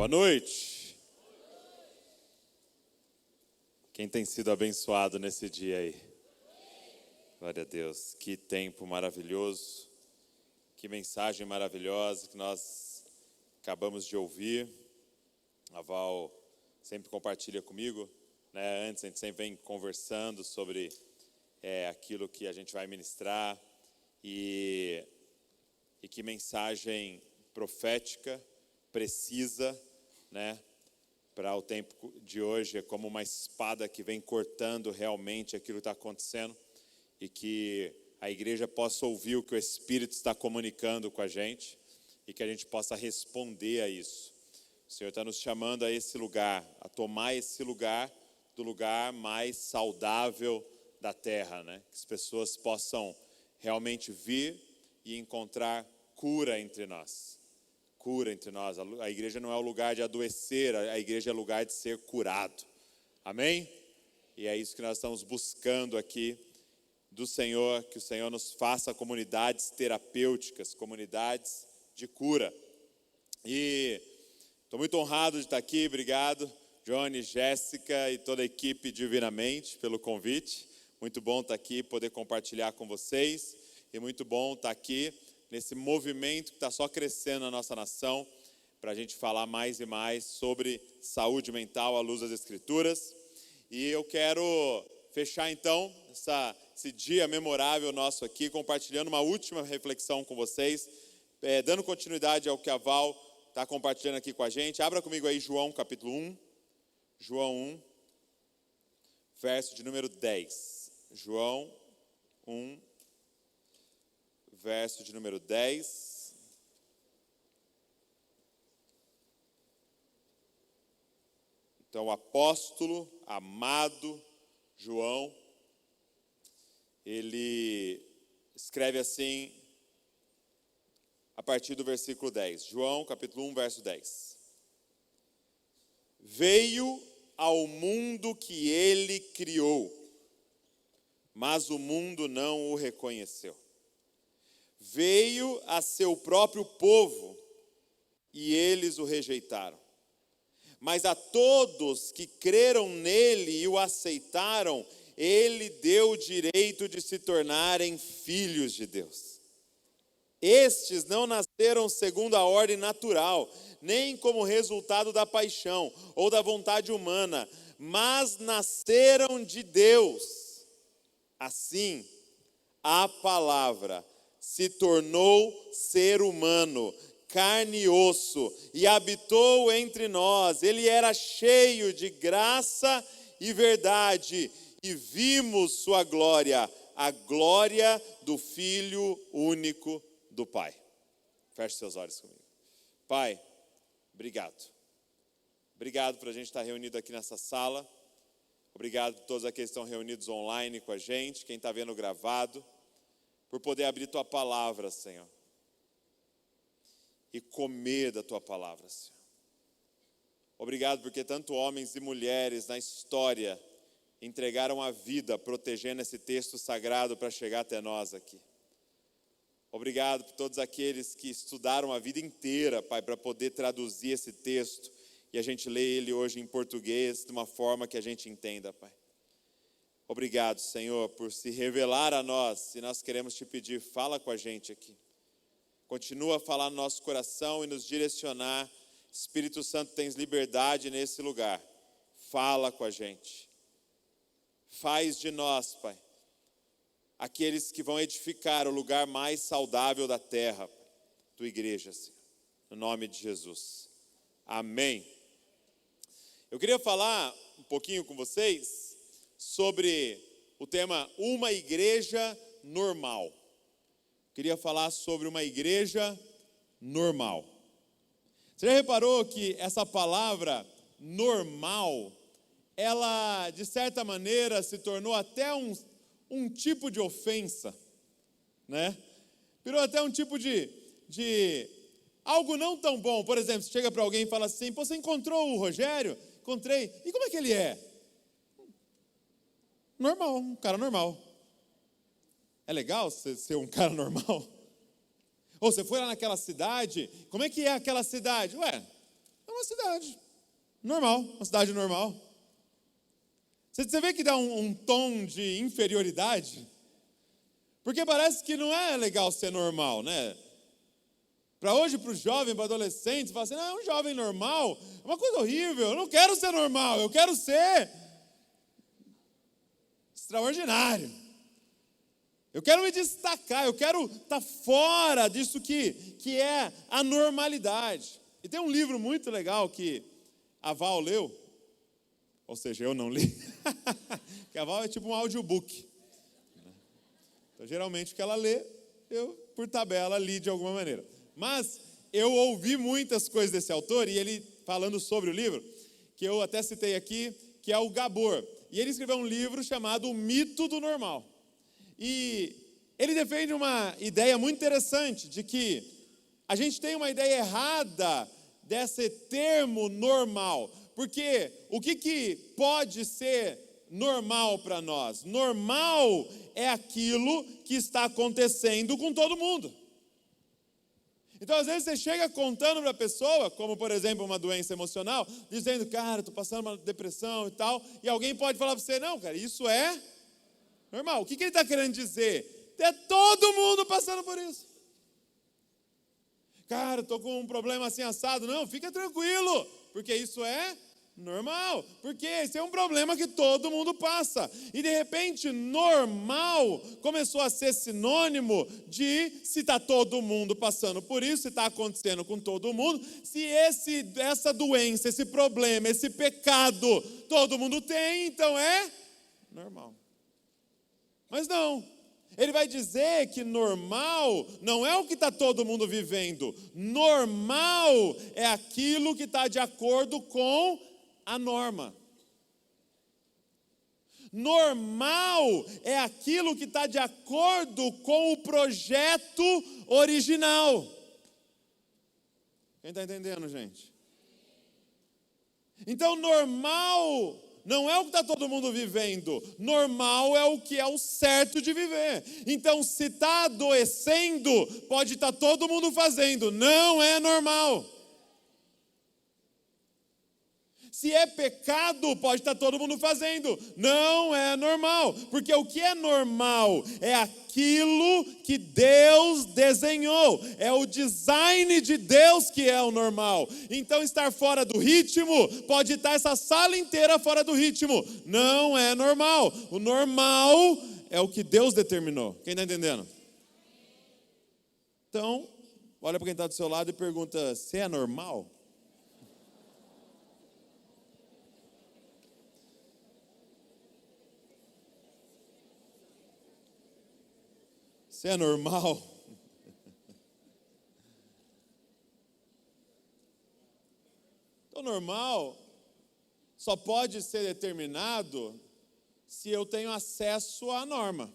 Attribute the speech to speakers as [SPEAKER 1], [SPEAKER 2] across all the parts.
[SPEAKER 1] noite. Quem tem sido abençoado nesse dia aí? Glória a Deus. Que tempo maravilhoso. Que mensagem maravilhosa que nós acabamos de ouvir. A Val sempre compartilha comigo, né? Antes a gente sempre vem conversando sobre aquilo que a gente vai ministrar. E que mensagem profética, precisa, né? Para o tempo de hoje, é como uma espada que vem cortando realmente aquilo que está acontecendo e que a igreja possa ouvir o que o Espírito está comunicando com a gente e que a gente possa responder a isso. O Senhor está nos chamando a esse lugar, a tomar esse lugar do lugar mais saudável da terra, né? Que as pessoas possam realmente vir e encontrar cura entre nós. Cura entre nós. A igreja não é o lugar de adoecer, a igreja é o lugar de ser curado. Amém? E é isso que nós estamos buscando aqui do Senhor, que o Senhor nos faça comunidades terapêuticas, comunidades de cura. E estou muito honrado de estar aqui, obrigado, Johnny, Jéssica e toda a equipe Divinamente pelo convite. Muito bom estar aqui, poder compartilhar com vocês, e muito bom estar aqui nesse movimento que está só crescendo na nossa nação, para a gente falar mais e mais sobre saúde mental à luz das Escrituras. E eu quero fechar então esse dia memorável nosso aqui, compartilhando uma última reflexão com vocês, dando continuidade ao que a Val está compartilhando aqui com a gente. Abra comigo aí João capítulo 1, João 1, verso de número 10. João 1, verso de número 10. Então, o apóstolo, amado João, ele escreve assim, a partir do versículo 10. João, capítulo 1, verso 10. Veio ao mundo que ele criou, mas o mundo não o reconheceu. Veio a seu próprio povo, e eles o rejeitaram. Mas a todos que creram nele e o aceitaram, ele deu o direito de se tornarem filhos de Deus. Estes não nasceram segundo a ordem natural, nem como resultado da paixão ou da vontade humana, mas nasceram de Deus. Assim, a palavra se tornou ser humano, carne e osso, e habitou entre nós. Ele era cheio de graça e verdade, e vimos sua glória, a glória do Filho único do Pai. Feche seus olhos comigo. Pai, obrigado. Obrigado por a gente estar reunido aqui nessa sala. Obrigado por todos aqueles que estão reunidos online com a gente, quem está vendo gravado, por poder abrir Tua palavra, Senhor, e comer da Tua palavra, Senhor. Obrigado porque tanto homens e mulheres na história entregaram a vida protegendo esse texto sagrado para chegar até nós aqui. Obrigado por todos aqueles que estudaram a vida inteira, Pai, para poder traduzir esse texto e a gente lê ele hoje em português de uma forma que a gente entenda, Pai. Obrigado, Senhor, por se revelar a nós, e nós queremos te pedir, fala com a gente aqui. Continua a falar no nosso coração e nos direcionar. Espírito Santo, tens liberdade nesse lugar. Fala com a gente. Faz de nós, Pai, aqueles que vão edificar o lugar mais saudável da terra, tua igreja, Senhor. No nome de Jesus. Amém. Eu queria falar um pouquinho com vocês sobre o tema Uma Igreja Normal. Queria falar sobre uma igreja normal. Você já reparou que essa palavra normal, ela de certa maneira se tornou até um tipo de ofensa, né? Virou até um tipo de algo não tão bom. Por exemplo, você chega para alguém e fala assim, pô, você encontrou o Rogério? Encontrei. E como é que ele é? Normal, um cara normal. É legal você ser um cara normal? Ou você foi lá naquela cidade, como é que é aquela cidade? Ué, é uma cidade normal, uma cidade normal. Você vê que dá um tom de inferioridade? Porque parece que não é legal ser normal, né? Para hoje, para o jovem, para o adolescente, fala assim, não, é um jovem normal, é uma coisa horrível, eu não quero ser normal, eu quero ser extraordinário. Eu quero me destacar, eu quero estar fora disso que é a normalidade. E tem um livro muito legal que a Val leu, ou seja, eu não li, que a Val é tipo um audiobook. Então, geralmente, o que ela lê, eu, por tabela, li de alguma maneira. Mas eu ouvi muitas coisas desse autor, e ele falando sobre o livro, que eu até citei aqui, que é o Gabor. E ele escreveu um livro chamado O Mito do Normal. E ele defende uma ideia muito interessante, de que a gente tem uma ideia errada desse termo normal. Porque o que pode ser normal para nós? Normal é aquilo que está acontecendo com todo mundo. Então, às vezes, você chega contando para a pessoa, como, por exemplo, uma doença emocional, dizendo, cara, estou passando uma depressão e tal, e alguém pode falar para você, não, cara, isso é normal. O que ele está querendo dizer? É todo mundo passando por isso. Cara, estou com um problema assim assado. Não, fica tranquilo, porque isso é normal, porque esse é um problema que todo mundo passa. E de repente, normal começou a ser sinônimo de se está todo mundo passando por isso, se está acontecendo com todo mundo, se essa doença, esse problema, esse pecado, todo mundo tem, então é normal. Mas não, ele vai dizer que normal não é o que está todo mundo vivendo, normal é aquilo que está de acordo com a norma. Normal é aquilo que está de acordo com o projeto original. Quem está entendendo, gente? Então, normal não é o que está todo mundo vivendo. Normal é o que é o certo de viver. Então, se está adoecendo, pode estar todo mundo fazendo. Não é normal. Se é pecado, pode estar todo mundo fazendo. Não é normal. Porque o que é normal é aquilo que Deus desenhou. É o design de Deus que é o normal. Então, estar fora do ritmo, pode estar essa sala inteira fora do ritmo. Não é normal. O normal é o que Deus determinou. Quem está entendendo? Então, olha para quem está do seu lado e pergunta, você é normal? Você é normal? Então, normal só pode ser determinado se eu tenho acesso à norma,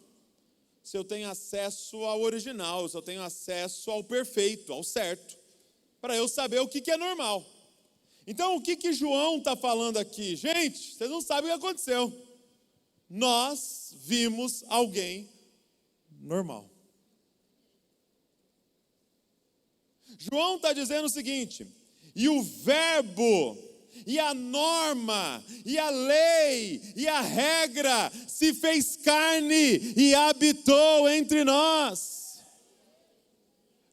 [SPEAKER 1] se eu tenho acesso ao original, se eu tenho acesso ao perfeito, ao certo, para eu saber o que é normal. Então, o que João está falando aqui? Gente, vocês não sabem o que aconteceu. Nós vimos alguém normal. João está dizendo o seguinte, e o verbo, e a norma, e a lei, e a regra se fez carne e habitou entre nós.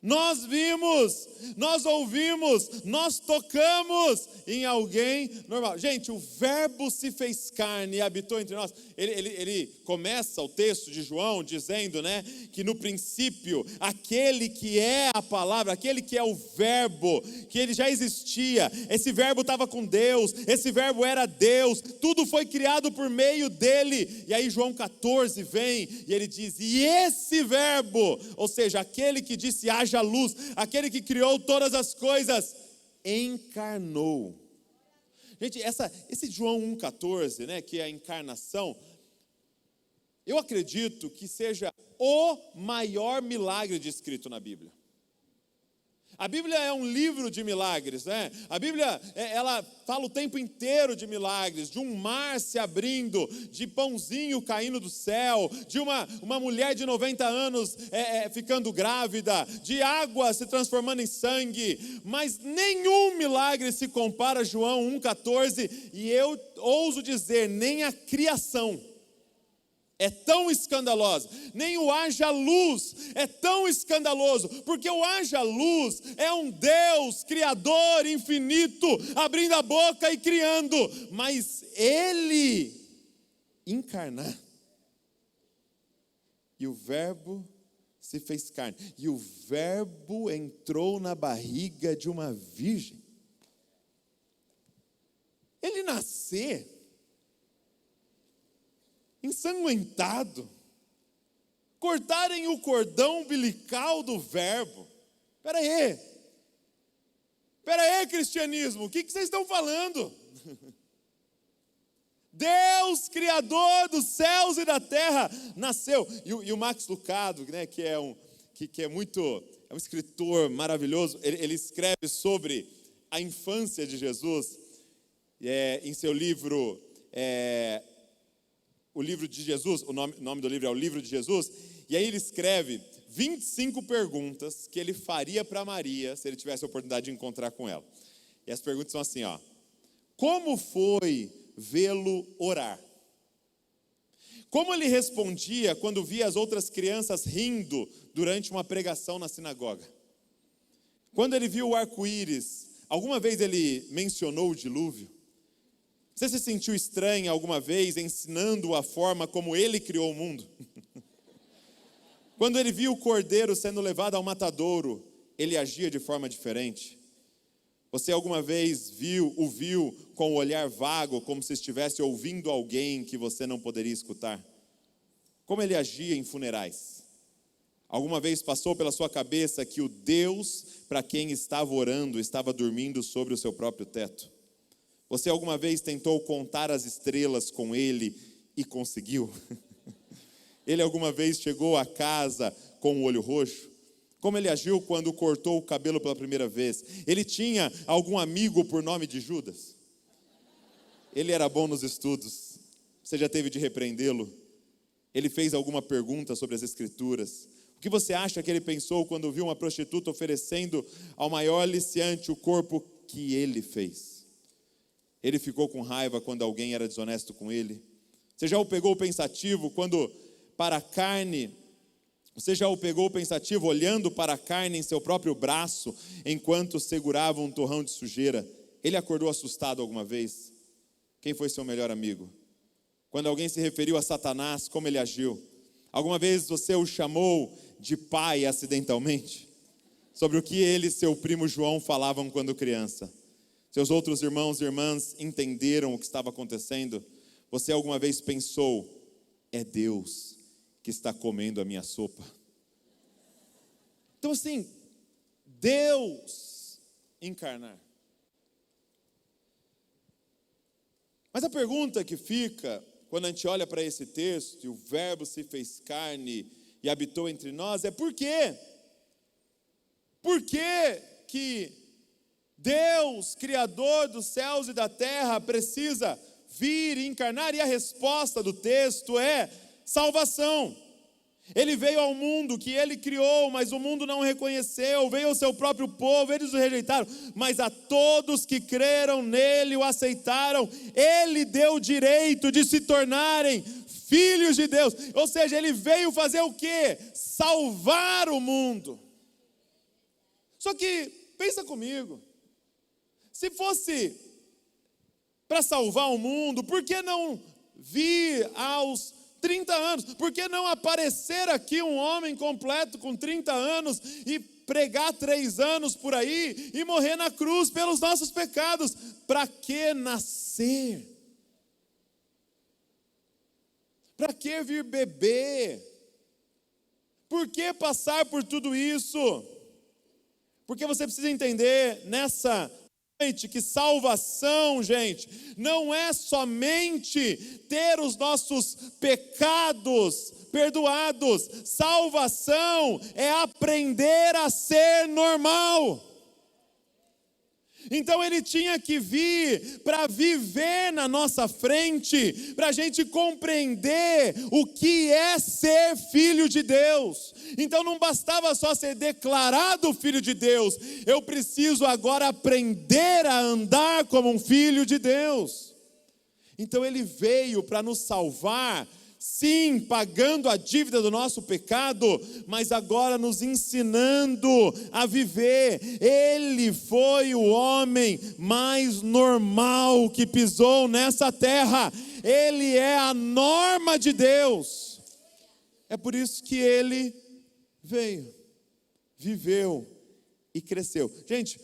[SPEAKER 1] Nós vimos, nós ouvimos, nós tocamos em alguém normal. Gente, o verbo se fez carne e habitou entre nós. Ele começa o texto de João dizendo, né, que no princípio, aquele que é a palavra, aquele que é o verbo, que ele já existia, esse verbo estava com Deus, esse verbo era Deus, tudo foi criado por meio dele. E aí João 14 vem e ele diz, e esse verbo, ou seja, aquele que disse haja luz, aquele que criou todas as coisas, encarnou. Gente, esse João 1,14, né, que é a encarnação, eu acredito que seja o maior milagre descrito na Bíblia. A Bíblia é um livro de milagres, né? A Bíblia, ela fala o tempo inteiro de milagres, de um mar se abrindo, de pãozinho caindo do céu, de uma mulher de 90 anos ficando grávida, de água se transformando em sangue, mas nenhum milagre se compara a João 1,14, e eu ouso dizer, nem a criação é tão escandalosa, nem o haja luz é tão escandaloso, porque o haja luz é um Deus criador infinito, abrindo a boca e criando, mas ele encarnar, e o verbo se fez carne, e o verbo entrou na barriga de uma virgem, ele nascer ensanguentado, cortarem o cordão umbilical do verbo. Espera aí, cristianismo, o que vocês estão falando? Deus, Criador dos céus e da terra, nasceu. E o Max Lucado, né, que é um escritor maravilhoso, ele escreve sobre a infância de Jesus, em seu livro, o livro de Jesus, o nome do livro é o livro de Jesus, e aí ele escreve 25 perguntas que ele faria para Maria, se ele tivesse a oportunidade de encontrar com ela. E as perguntas são assim, ó: como foi vê-lo orar? Como ele respondia quando via as outras crianças rindo durante uma pregação na sinagoga? Quando ele viu o arco-íris, alguma vez ele mencionou o dilúvio? Você se sentiu estranho alguma vez ensinando a forma como ele criou o mundo? Quando ele viu o cordeiro sendo levado ao matadouro, ele agia de forma diferente? Você alguma vez o viu com o olhar vago, como se estivesse ouvindo alguém que você não poderia escutar? Como ele agia em funerais? Alguma vez passou pela sua cabeça que o Deus para quem estava orando estava dormindo sobre o seu próprio teto? Você alguma vez tentou contar as estrelas com ele e conseguiu? Ele alguma vez chegou a casa com o olho roxo? Como ele agiu quando cortou o cabelo pela primeira vez? Ele tinha algum amigo por nome de Judas? Ele era bom nos estudos. Você já teve de repreendê-lo? Ele fez alguma pergunta sobre as Escrituras? O que você acha que ele pensou quando viu uma prostituta oferecendo ao maior aliciante o corpo que ele fez? Ele ficou com raiva quando alguém era desonesto com ele? Você já o pegou pensativo olhando para a carne em seu próprio braço, enquanto segurava um torrão de sujeira? Ele acordou assustado alguma vez? Quem foi seu melhor amigo? Quando alguém se referiu a Satanás, como ele agiu? Alguma vez você o chamou de pai acidentalmente? Sobre o que ele e seu primo João falavam quando criança? Seus outros irmãos e irmãs entenderam o que estava acontecendo? Você alguma vez pensou, é Deus que está comendo a minha sopa? Então assim, Deus encarnar. Mas a pergunta que fica, quando a gente olha para esse texto, e o verbo se fez carne e habitou entre nós, é por quê? Por que Deus, Criador dos céus e da terra, precisa vir e encarnar? E a resposta do texto é salvação. Ele veio ao mundo que ele criou, mas o mundo não o reconheceu. Veio ao seu próprio povo, eles o rejeitaram. Mas a todos que creram nele, o aceitaram, ele deu o direito de se tornarem filhos de Deus. Ou seja, ele veio fazer o quê? Salvar o mundo. Só que, pensa comigo, se fosse para salvar o mundo, por que não vir aos 30 anos? Por que não aparecer aqui um homem completo com 30 anos e pregar 3 anos por aí e morrer na cruz pelos nossos pecados? Para que nascer? Para que vir beber? Por que passar por tudo isso? Porque você precisa entender nessa noite que salvação, gente, não é somente ter os nossos pecados perdoados. Salvação é aprender a ser normal. Então ele tinha que vir para viver na nossa frente, para a gente compreender o que é ser filho de Deus. Então não bastava só ser declarado filho de Deus, eu preciso agora aprender a andar como um filho de Deus. Então ele veio para nos salvar, sim, pagando a dívida do nosso pecado, mas agora nos ensinando a viver. Ele foi o homem mais normal que pisou nessa terra. Ele é a norma de Deus. É por isso que ele veio, viveu e cresceu. Gente,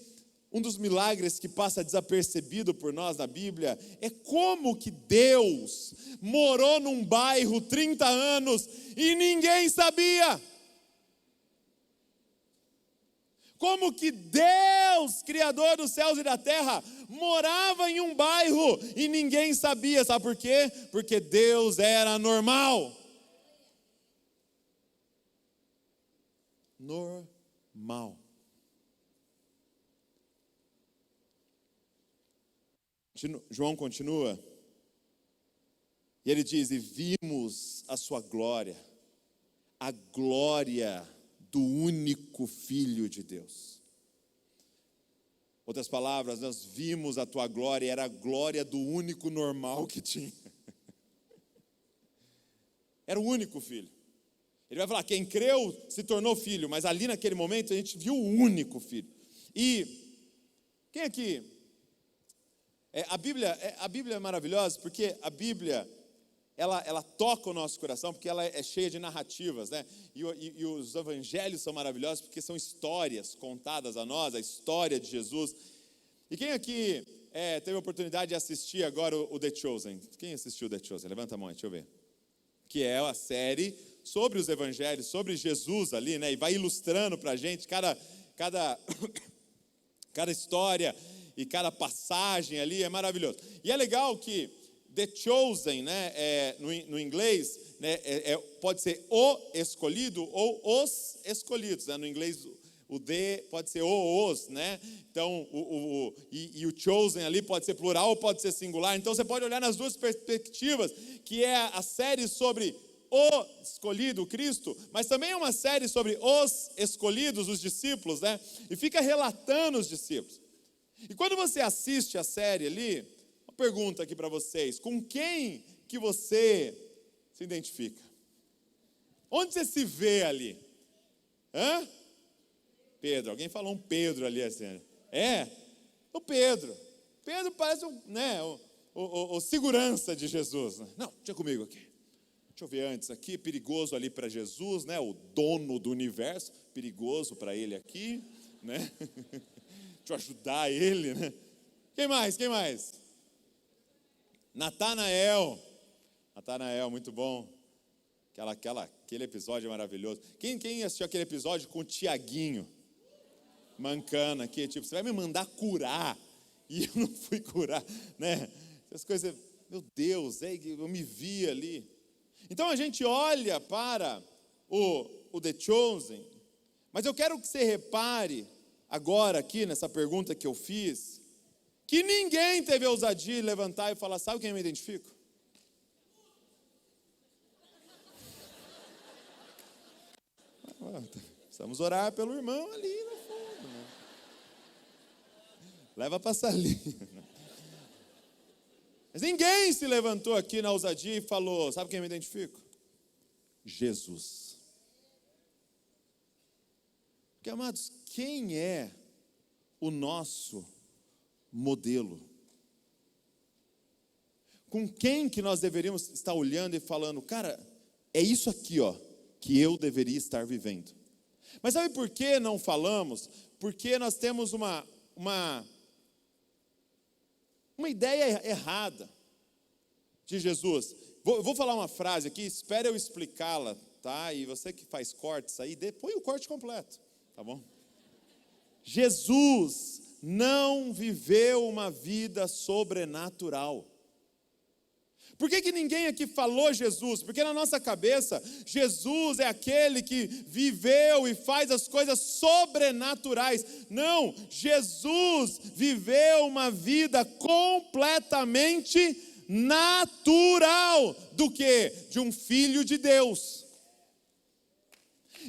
[SPEAKER 1] um dos milagres que passa desapercebido por nós na Bíblia é como que Deus morou num bairro 30 anos e ninguém sabia. Como que Deus, Criador dos céus e da terra, morava em um bairro e ninguém sabia. Sabe por quê? Porque Deus era normal. Normal. João continua, e ele diz: e vimos a sua glória, a glória do único Filho de Deus. Outras palavras, nós vimos a tua glória, era a glória do único normal que tinha. Era o único filho. Ele vai falar, quem creu se tornou filho, mas ali naquele momento a gente viu o único filho. E quem aqui... A Bíblia é maravilhosa, porque a Bíblia, ela toca o nosso coração, porque ela é cheia de narrativas, né? E os evangelhos são maravilhosos, porque são histórias contadas a nós, a história de Jesus. E quem aqui teve a oportunidade de assistir agora o The Chosen? Quem assistiu The Chosen? Levanta a mão aí, deixa eu ver. Que é a série sobre os evangelhos, sobre Jesus ali, né? E vai ilustrando pra gente cada história e cada passagem ali, é maravilhoso. E é legal que The Chosen, né, no inglês, né, pode ser o escolhido ou os escolhidos, né? No inglês o the pode ser os, né? Então o chosen ali pode ser plural ou pode ser singular. Então você pode olhar nas duas perspectivas, que é a série sobre o escolhido, Cristo, mas também é uma série sobre os escolhidos, os discípulos, né? E fica relatando os discípulos. E quando você assiste a série ali, uma pergunta aqui para vocês: com quem que você se identifica? Onde você se vê ali? Hã? Pedro, alguém falou um Pedro ali assim. O Pedro. Pedro parece o segurança de Jesus. Né? Não, deixa comigo aqui. Deixa eu ver antes aqui, perigoso ali para Jesus, né? O dono do universo, perigoso para ele aqui, né? Deixa eu ajudar ele, né? Quem mais? Natanael, muito bom. Aquele episódio é maravilhoso. Quem assistiu aquele episódio com o Tiaguinho? Mancando aqui, tipo, você vai me mandar curar, e eu não fui curar, né? Essas coisas, meu Deus, eu me vi ali. Então a gente olha para o The Chosen, mas eu quero que você repare, agora aqui nessa pergunta que eu fiz, que ninguém teve a ousadia de levantar e falar, sabe quem eu me identifico? Precisamos orar pelo irmão ali no fundo, né? Leva para a salinha. Mas ninguém se levantou aqui na ousadia e falou, sabe quem eu me identifico? Jesus. Porque, amados, quem é o nosso modelo? Com quem que nós deveríamos estar olhando e falando, cara, é isso aqui, ó, que eu deveria estar vivendo. Mas sabe por que não falamos? Porque nós temos uma ideia errada de Jesus. Vou falar uma frase aqui, espera eu explicá-la, tá? E você que faz cortes aí, põe o corte completo, tá bom? Jesus não viveu uma vida sobrenatural.
[SPEAKER 2] Por que ninguém aqui falou Jesus? Porque na nossa cabeça, Jesus é aquele que viveu e faz as coisas sobrenaturais. Não, Jesus viveu uma vida completamente natural. Do quê? De um filho de Deus.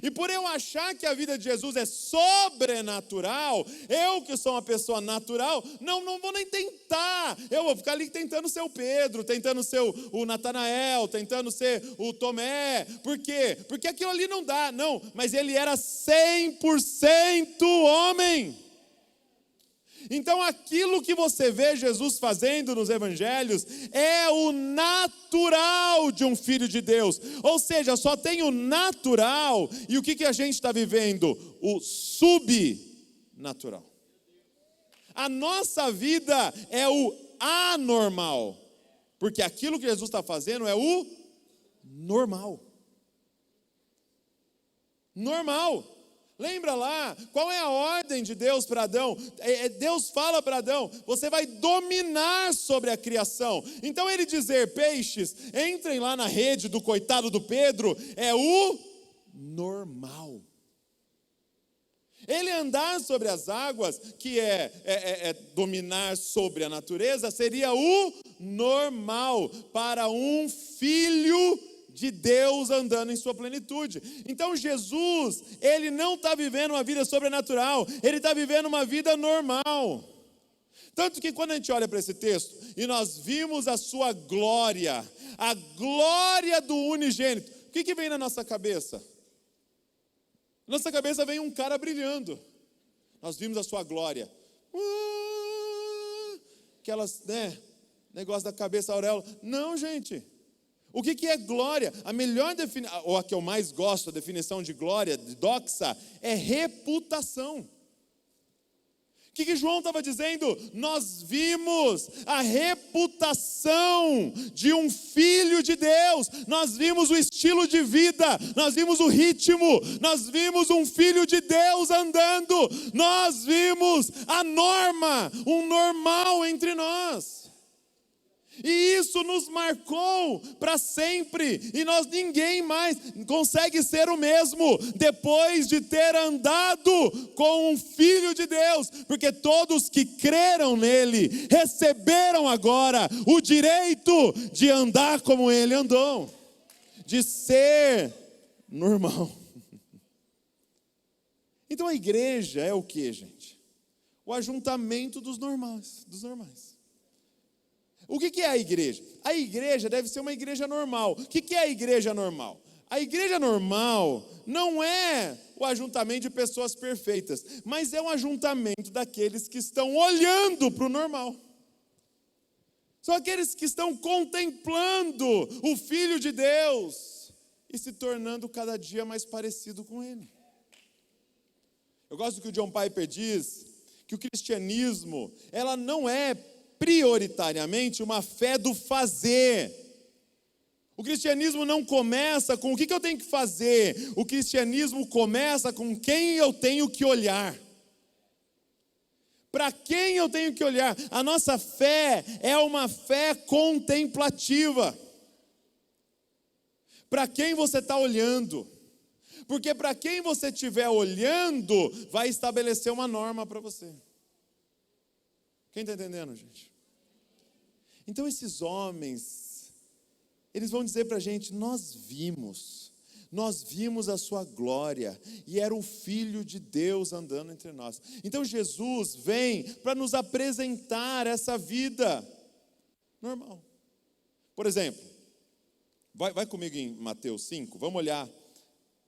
[SPEAKER 2] E por eu achar que a vida de Jesus é sobrenatural, eu que sou uma pessoa natural, não vou nem tentar. Eu vou ficar ali tentando ser o Pedro, tentando ser o Natanael, tentando ser o Tomé. Por quê? Porque aquilo ali não dá, não. Mas ele era 100% homem. Então aquilo que você vê Jesus fazendo nos evangelhos é o natural de um filho de Deus. Ou seja, só tem o natural e o que a gente está vivendo? O subnatural. A nossa vida é o anormal, porque aquilo que Jesus está fazendo é o normal. Normal. Lembra lá, qual é a ordem de Deus para Adão? Deus fala para Adão, você vai dominar sobre a criação. Então ele dizer, peixes, entrem lá na rede do coitado do Pedro, é o normal. Ele andar sobre as águas, que é dominar sobre a natureza, seria o normal para um filho de Deus andando em sua plenitude. Então Jesus, ele não está vivendo uma vida sobrenatural, ele está vivendo uma vida normal. Tanto que quando a gente olha para esse texto, e nós vimos a sua glória, a glória do unigênito, o que vem na nossa cabeça? Na nossa cabeça vem um cara brilhando. Nós vimos a sua glória. Aquelas, negócio da cabeça, auréola. Não, gente. O que é glória? A melhor definição, ou a que eu mais gosto, a definição de glória, de doxa, é reputação. O que João estava dizendo? Nós vimos a reputação de um filho de Deus, nós vimos o estilo de vida, nós vimos o ritmo, nós vimos um filho de Deus andando, nós vimos a norma, um normal entre nós. E isso nos marcou para sempre, e ninguém mais consegue ser o mesmo, depois de ter andado com um filho de Deus, porque todos que creram nele, receberam agora o direito de andar como ele andou, de ser normal. Então a igreja é o que, gente? O ajuntamento dos normais. O que é a igreja? A igreja deve ser uma igreja normal. O que é a igreja normal? A igreja normal não é o ajuntamento de pessoas perfeitas, mas é um ajuntamento daqueles que estão olhando para o normal. São aqueles que estão contemplando o Filho de Deus e se tornando cada dia mais parecido com Ele. Eu gosto do que o John Piper diz, que o cristianismo, ela não é prioritariamente uma fé do fazer. O cristianismo não começa com o que eu tenho que fazer, o cristianismo começa com quem eu tenho que olhar. Para quem eu tenho que olhar? A nossa fé é uma fé contemplativa. Para quem você está olhando? Porque para quem você estiver olhando, vai estabelecer uma norma para você. Quem está entendendo, gente? Então esses homens, eles vão dizer para a gente, nós vimos a sua glória, e era o Filho de Deus andando entre nós. Então Jesus vem para nos apresentar essa vida normal. Por exemplo, vai comigo em Mateus 5, vamos olhar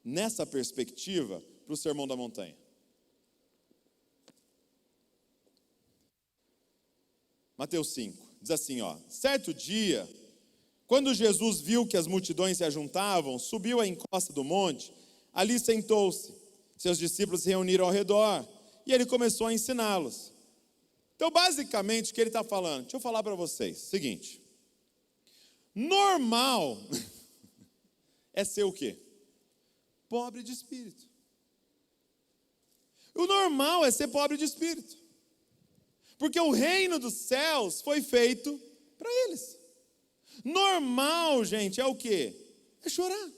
[SPEAKER 2] nessa perspectiva para o Sermão da Montanha. Mateus 5, diz assim, certo dia, quando Jesus viu que as multidões se ajuntavam, subiu à encosta do monte, ali sentou-se, seus discípulos se reuniram ao redor, e ele começou a ensiná-los. Então basicamente o que ele está falando, deixa eu falar para vocês, seguinte, normal é ser o quê? Pobre de espírito. O normal é ser pobre de espírito. Porque o reino dos céus foi feito para eles. Normal, gente, é o quê? É chorar.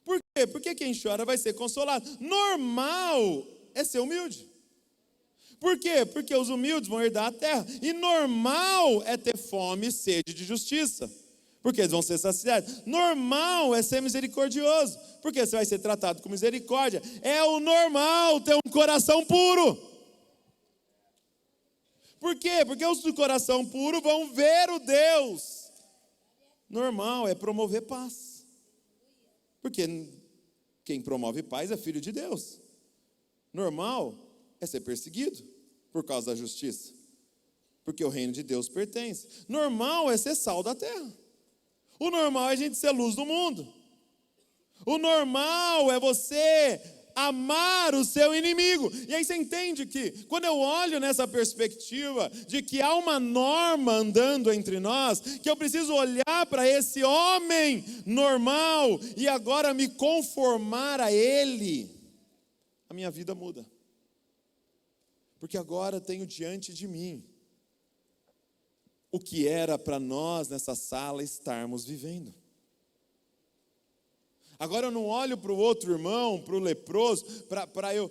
[SPEAKER 2] Por quê? Porque quem chora vai ser consolado. Normal é ser humilde. Por quê? Porque os humildes vão herdar a terra. E normal é ter fome e sede de justiça, porque eles vão ser saciados. Normal é ser misericordioso, porque você vai ser tratado com misericórdia. É o normal ter um coração puro. Por quê? Porque os do coração puro vão ver o Deus. Normal é promover paz, porque quem promove paz é filho de Deus. Normal é ser perseguido por causa da justiça, porque o reino de Deus pertence. Normal é ser sal da terra. O normal é a gente ser luz do mundo. O normal é você amar o seu inimigo. E aí você entende que, quando eu olho nessa perspectiva de que há uma norma andando entre nós, que eu preciso olhar para esse homem normal e agora me conformar a ele, a minha vida muda. Porque agora tenho diante de mim o que era para nós nessa sala estarmos vivendo. Agora eu não olho para o outro irmão, para o leproso, para eu.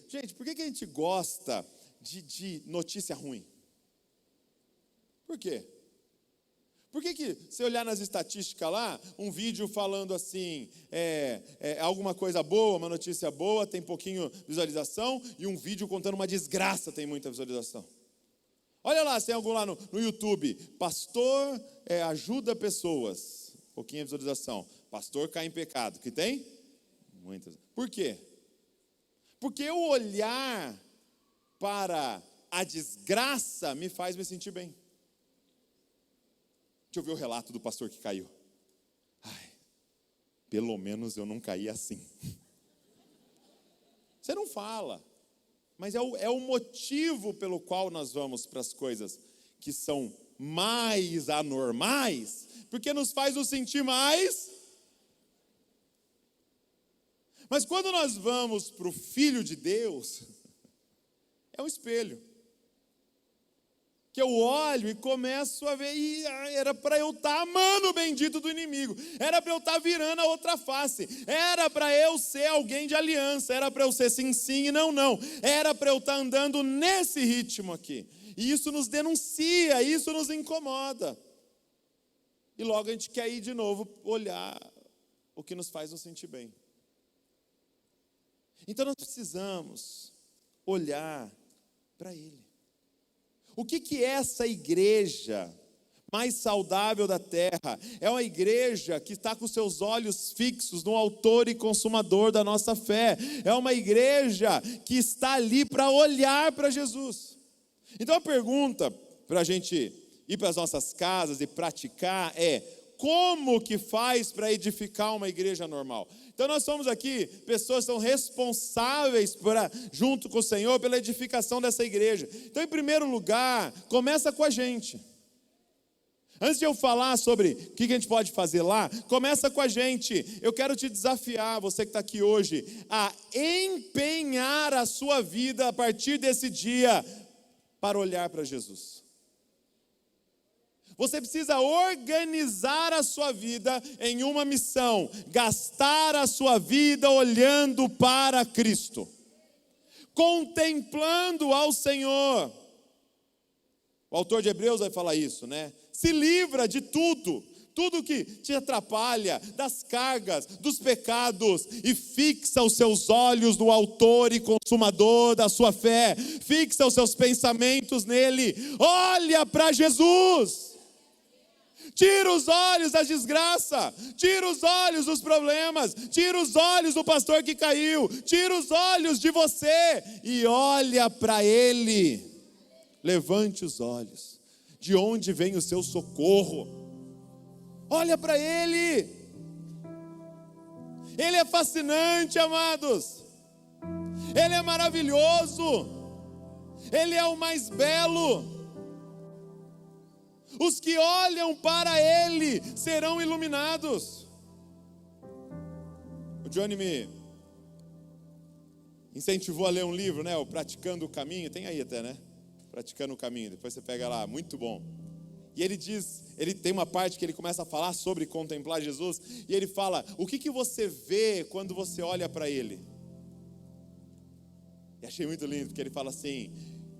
[SPEAKER 2] Gente, por que a gente gosta de notícia ruim? Por quê? Por que se olhar nas estatísticas lá, um vídeo falando assim, alguma coisa boa, uma notícia boa, tem pouquinho visualização, e um vídeo contando uma desgraça tem muita visualização? Olha lá, se tem algum lá no YouTube, pastor ajuda pessoas, pouquinha visualização. Pastor cai em pecado, que tem? Muitas. Por quê? Porque o olhar para a desgraça me faz me sentir bem. Deixa eu ver o relato do pastor que caiu. Ai, pelo menos eu não caí assim. Você não fala, mas é o motivo pelo qual nós vamos para as coisas que são mais anormais, porque nos faz nos sentir mais. Mas quando nós vamos para o Filho de Deus, é um espelho. Que eu olho e começo a ver, era para eu estar amando o bendito do inimigo, era para eu estar virando a outra face, era para eu ser alguém de aliança, era para eu ser sim, sim e não, não, era para eu estar andando nesse ritmo aqui. E isso nos denuncia, isso nos incomoda. E logo a gente quer ir de novo olhar o que nos faz nos sentir bem. Então nós precisamos olhar para Ele. O que é essa igreja mais saudável da terra? É uma igreja que está com seus olhos fixos no autor e consumador da nossa fé. É uma igreja que está ali para olhar para Jesus. Então a pergunta para a gente ir para as nossas casas e praticar é: como que faz para edificar uma igreja normal? Então nós somos aqui pessoas que são responsáveis junto com o Senhor pela edificação dessa igreja. Então, em primeiro lugar, começa com a gente. Antes de eu falar sobre o que a gente pode fazer lá, começa com a gente. Eu quero te desafiar, você que está aqui hoje, a empenhar a sua vida a partir desse dia para olhar para Jesus. Você precisa organizar a sua vida em uma missão, gastar a sua vida olhando para Cristo, contemplando ao Senhor. O autor de Hebreus vai falar isso, né? Se livra de tudo que te atrapalha, das cargas, dos pecados, e fixa os seus olhos no autor e consumador da sua fé, fixa os seus pensamentos nele, olha para Jesus. Tira os olhos da desgraça, tira os olhos dos problemas, tira os olhos do pastor que caiu, tira os olhos de você e olha para Ele. Levante os olhos, de onde vem o seu socorro? Olha para Ele. Ele é fascinante, amados. Ele é maravilhoso. Ele é o mais belo. Os que olham para Ele serão iluminados. O Johnny me incentivou a ler um livro, O Praticando o Caminho. Tem aí até, Praticando o Caminho. Depois você pega lá, muito bom. E ele tem uma parte que ele começa a falar sobre contemplar Jesus, e ele fala: o que você vê quando você olha para ele? E achei muito lindo, porque ele fala assim: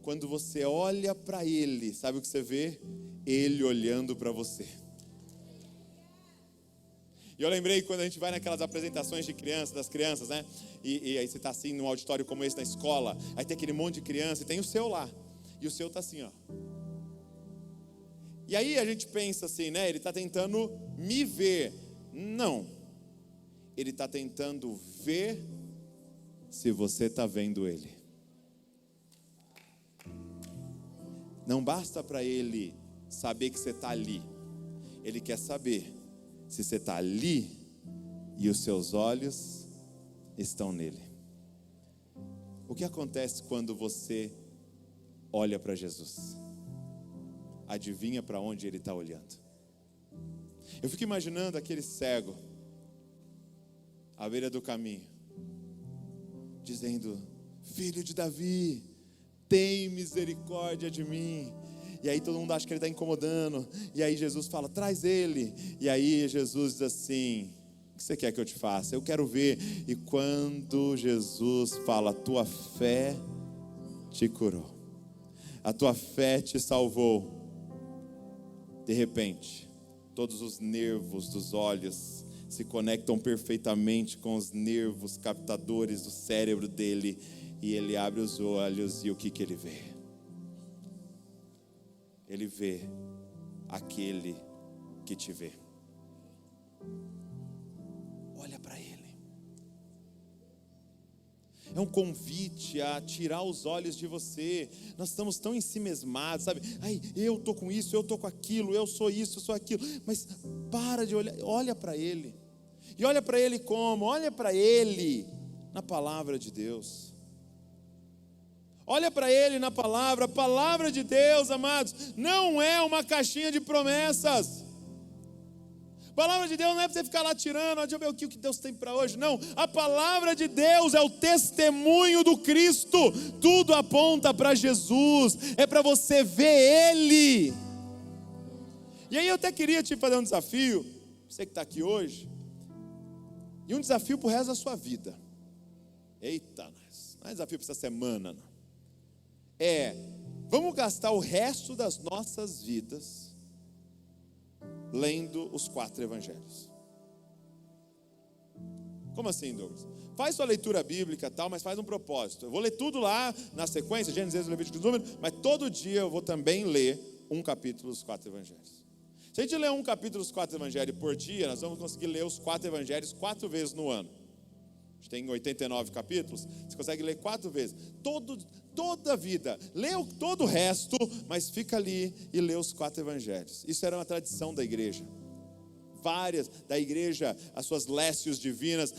[SPEAKER 2] quando você olha para ele, sabe o que você vê? Ele olhando para você. E eu lembrei quando a gente vai naquelas apresentações de crianças, das crianças, né? E aí você está assim num auditório como esse na escola, aí tem aquele monte de criança e tem o seu lá. E o seu está assim, ó. E aí a gente pensa assim, né? Ele está tentando me ver. Não. Ele está tentando ver se você está vendo ele. Não basta para ele saber que você está ali. Ele quer saber se você está ali e os seus olhos estão nele. O que acontece quando você olha para Jesus? Adivinha para onde ele está olhando? Eu fico imaginando aquele cego à beira do caminho, dizendo: filho de Davi, tem misericórdia de mim. E aí todo mundo acha que ele está incomodando. E aí Jesus fala: traz ele. E aí Jesus diz assim: o que você quer que eu te faça? Eu quero ver. E quando Jesus fala: a tua fé te curou, a tua fé te salvou, de repente todos os nervos dos olhos se conectam perfeitamente com os nervos captadores do cérebro dele. E ele abre os olhos e o que ele vê? Ele vê aquele que te vê. Olha para ele. É um convite a tirar os olhos de você. Nós estamos tão ensimesmados, sabe? Ai, eu estou com isso, eu estou com aquilo, eu sou isso, eu sou aquilo. Mas para de olhar, olha para ele. E olha para ele como? Olha para ele na palavra de Deus. Olha para ele na palavra. A palavra de Deus, amados, não é uma caixinha de promessas. A palavra de Deus não é para você ficar lá tirando, deixa eu ver o que Deus tem para hoje. Não, a palavra de Deus é o testemunho do Cristo. Tudo aponta para Jesus. É para você ver Ele. E aí eu até queria te fazer um desafio, você que está aqui hoje, e um desafio para o resto da sua vida. Eita, não é desafio para essa semana, não. Vamos gastar o resto das nossas vidas lendo os 4 evangelhos. Como assim, Douglas? Faz sua leitura bíblica tal, mas faz um propósito. Eu vou ler tudo lá na sequência, Gênesis, Levítico, Números, mas todo dia eu vou também ler um capítulo dos 4 evangelhos. Se a gente ler um capítulo dos 4 evangelhos por dia, nós vamos conseguir ler os 4 evangelhos 4 vezes no ano. A gente tem 89 capítulos, você consegue ler 4 vezes. Toda a vida, lê todo o resto, mas fica ali e lê os 4 evangelhos. Isso era uma tradição da igreja. Várias da igreja, as suas lécios divinas,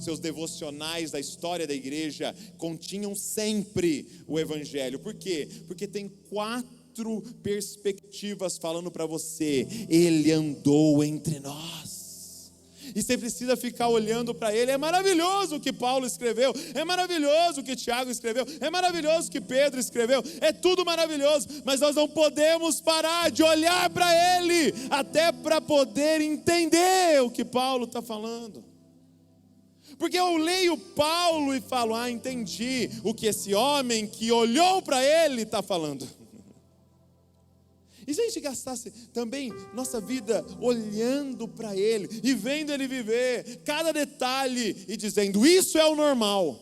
[SPEAKER 2] seus devocionais da história da igreja, continham sempre o evangelho. Por quê? Porque tem 4 perspectivas falando para você: ele andou entre nós. E você precisa ficar olhando para ele. É maravilhoso o que Paulo escreveu, é maravilhoso o que Tiago escreveu, é maravilhoso o que Pedro escreveu, é tudo maravilhoso, mas nós não podemos parar de olhar para ele, até para poder entender o que Paulo está falando. Porque eu leio Paulo e falo: entendi o que esse homem que olhou para ele está falando. E se a gente gastasse também nossa vida olhando para ele e vendo ele viver cada detalhe e dizendo: isso é o normal,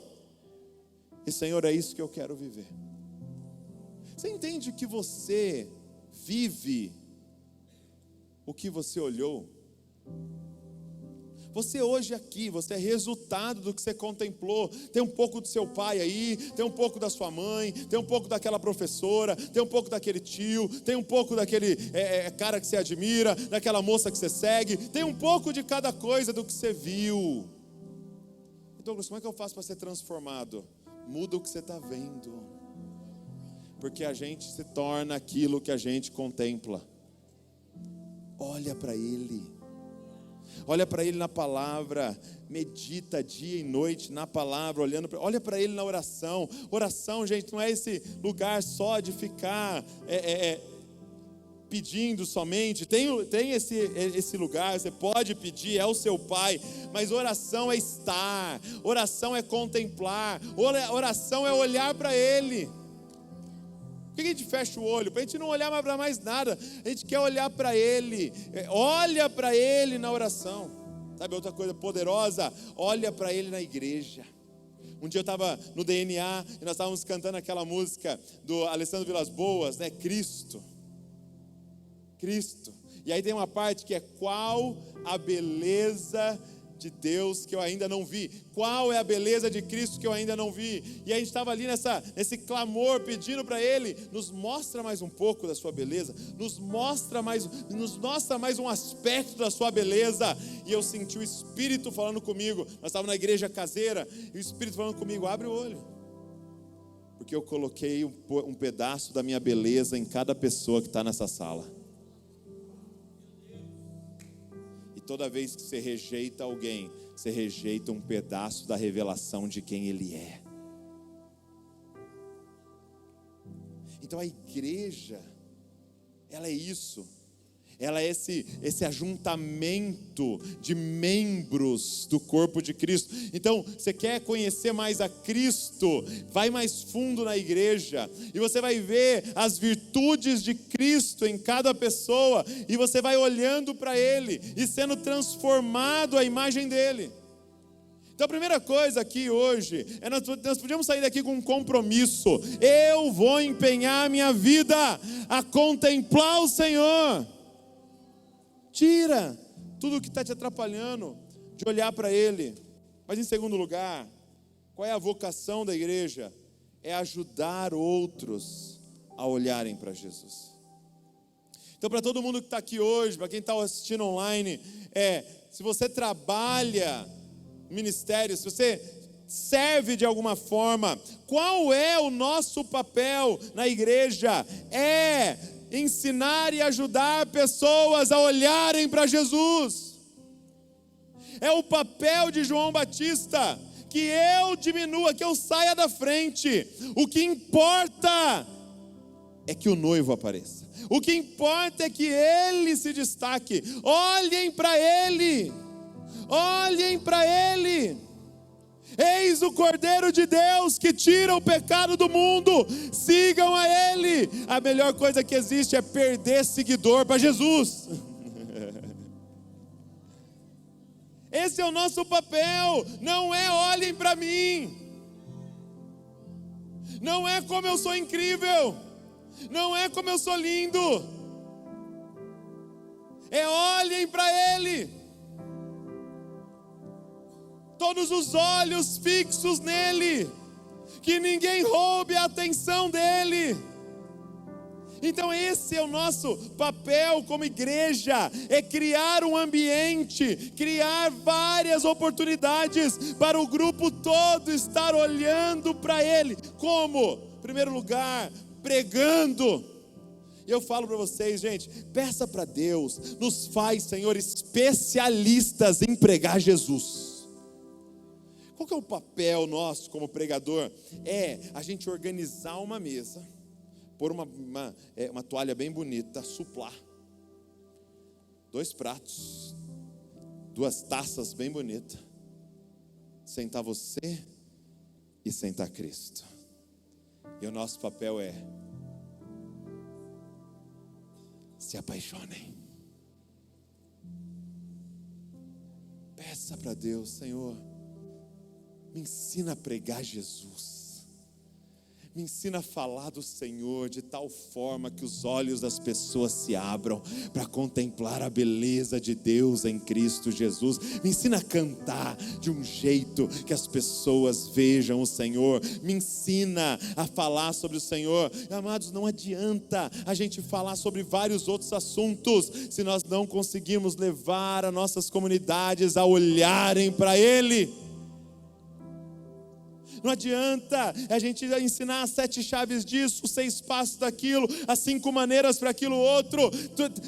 [SPEAKER 2] e Senhor, é isso que eu quero viver. Você entende que você vive o que você olhou? Você hoje aqui, você é resultado do que você contemplou. Tem um pouco do seu pai aí, tem um pouco da sua mãe, tem um pouco daquela professora, tem um pouco daquele tio, tem um pouco daquele cara que você admira, daquela moça que você segue, tem um pouco de cada coisa do que você viu. Então, como é que eu faço para ser transformado? Muda o que você está vendo, porque a gente se torna aquilo que a gente contempla. Olha para ele. Olha para ele na palavra, medita dia e noite na palavra, olha para ele na oração. Oração, gente, não é esse lugar só de ficar pedindo somente, tem esse lugar, você pode pedir, é o seu Pai, mas oração é estar, oração é contemplar, oração é olhar para Ele. Por que a gente fecha o olho? Para a gente não olhar mais para mais nada, a gente quer olhar para Ele, olha para Ele na oração. Sabe outra coisa poderosa? Olha para Ele na igreja. Um dia eu estava no DNA e nós estávamos cantando aquela música do Alessandro Vilas Boas, né? Cristo. E aí tem uma parte que é: qual a beleza de Deus que eu ainda não vi? Qual é a beleza de Cristo que eu ainda não vi? E aí a gente estava ali nesse clamor, pedindo para Ele: nos mostra mais um pouco da sua beleza, nos mostra mais um aspecto da sua beleza. E eu senti o Espírito falando comigo. Nós estávamos na igreja caseira e o Espírito falando comigo: abre o olho, porque eu coloquei um pedaço da minha beleza em cada pessoa que está nessa sala. Toda vez que você rejeita alguém, você rejeita um pedaço da revelação de quem ele é. Então a igreja, ela é isso. Ela é esse ajuntamento de membros do corpo de Cristo. Então, você quer conhecer mais a Cristo? Vai mais fundo na igreja e você vai ver as virtudes de Cristo em cada pessoa, e você vai olhando para Ele e sendo transformado à imagem dEle. Então a primeira coisa aqui hoje, nós podíamos sair daqui com um compromisso: eu vou empenhar a minha vida a contemplar o Senhor. Tira tudo que está te atrapalhando de olhar para Ele. Mas em segundo lugar, qual é a vocação da igreja? É ajudar outros a olharem para Jesus. Então, para todo mundo que está aqui hoje, para quem está assistindo online, se você trabalha no ministério, se você serve de alguma forma, qual é o nosso papel na igreja? É ensinar e ajudar pessoas a olharem para Jesus. É o papel de João Batista, que eu diminua, que eu saia da frente. O que importa é que o noivo apareça. O que importa é que ele se destaque. Olhem para ele. Olhem para ele. Eis o Cordeiro de Deus que tira o pecado do mundo. Sigam a Ele. A melhor coisa que existe é perder seguidor para Jesus. Esse é o nosso papel. Não é olhem para mim. Não é como eu sou incrível. Não é como eu sou lindo. É olhem para Ele. Todos os olhos fixos nele, que ninguém roube a atenção dele. Então esse é o nosso papel como igreja, é criar um ambiente, criar várias oportunidades para o grupo todo estar olhando para Ele. Como? Em primeiro lugar, pregando. Eu falo para vocês, gente, peça para Deus, nos faz, Senhor, especialistas em pregar Jesus. Qual que é o papel nosso como pregador? É a gente organizar uma mesa, pôr uma toalha bem bonita, suplar, 2 pratos, 2 taças bem bonitas, sentar você e sentar Cristo. E o nosso papel é: se apaixonem. Peça para Deus: Senhor, me ensina a pregar Jesus. Me ensina a falar do Senhor de tal forma que os olhos das pessoas se abram para contemplar a beleza de Deus em Cristo Jesus. Me ensina a cantar de um jeito que as pessoas vejam o Senhor. Me ensina a falar sobre o Senhor. Amados, não adianta a gente falar sobre vários outros assuntos se nós não conseguimos levar as nossas comunidades a olharem para Ele. Não adianta a gente ensinar as 7 chaves disso, os 6 passos daquilo, as 5 maneiras para aquilo outro,